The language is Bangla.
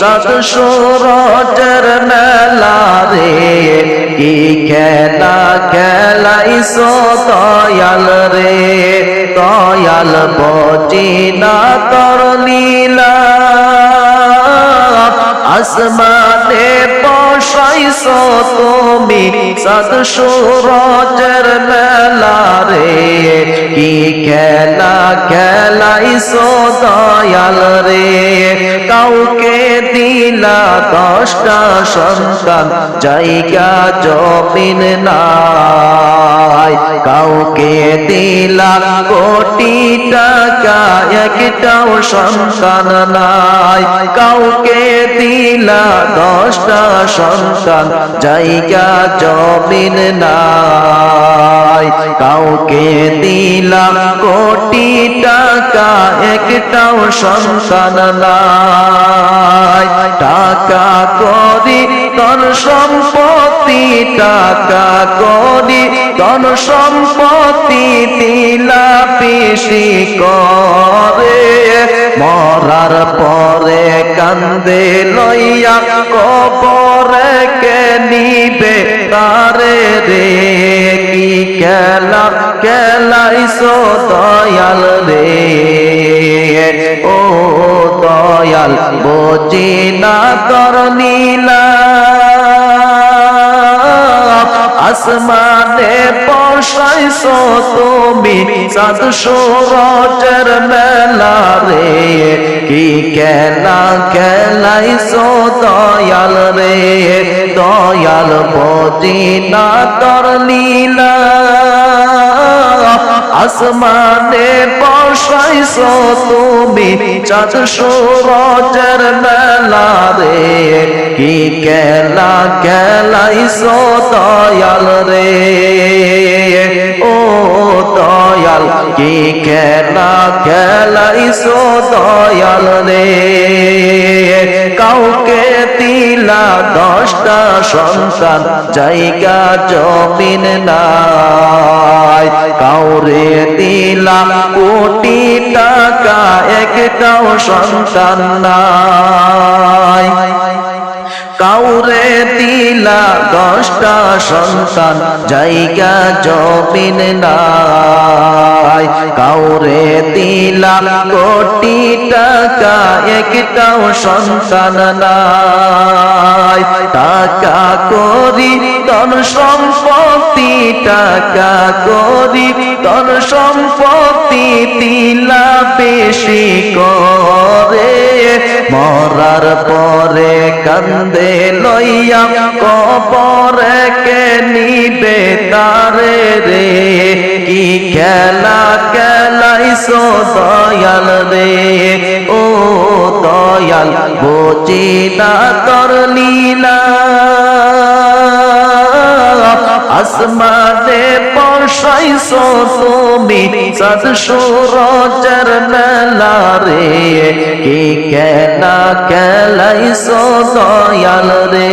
চাঁদ সূরজের মেলা রে কি খেলা খেলাইছো দয়াল রে দয়াল বুঝি না তোর লীলা আসমানে বসাইছো তুমি চাঁদ সূরজের মেলা রে কি খেলা খেলাইছো দয়াল রে কাউকে দিলা 10টা সন্তান জায়গা জমিন নাই কাউকে দিলা কোটি টাকা একটাও সন্তান নাই কাউকে দিলা 10টা সন্তান জায়গা জমিন নাই কাউকে দিলা কোটি টাকা একটাও সন্তান নাই টাকা করি ধন সম্পত্তি টাকা করি ধন সম্পত্তি দিলা বেশি করে মরার পরে কান্দে লইয়া কবরে কে নিবে তারে রে কি খেলা খেলাইছো দয়াল রে ও দয়াল বুঝি না তোর লীলা আসমানে বসাইছো তুমি চাঁদ সূরজের মেলা রে কি খেলা খেলাইছো দয়াল রে দয়াল বুঝি না তোর লীলা আসমানে বসাইছো তুমি চাঁদ সূরজের মেলা রে কি খেলা খেলাইছো দয়াল রে ও দয়াল কি খেলা খেলাইছো দয়াল রে কাউকে দিলা 10টা সন্তান জায়গা জমিন নাই কাউরে দিলা কোটি টাকা একটাও সন্তান নাই কাউরে দিলা 10টা সন্তান জায়গা জমিন নাই কাউরে দিলা কোটি টাকা একটাও সন্তান নাই টাকা করি ধন সম্পত্তি টাকা করি ধন সম্পত্তি দিলা বেশি করে মরার পরে কান্দে লইয়া কবরে কে নিবে তারে রে কি খেলা খেলাইছো দয়াল রে ও দয়াল বুঝি না তোর লীলা আসমানে বসাইছো তুমি চাঁদ সূরজের মেলা রে কি খেলা খেলাইছো দয়াল রে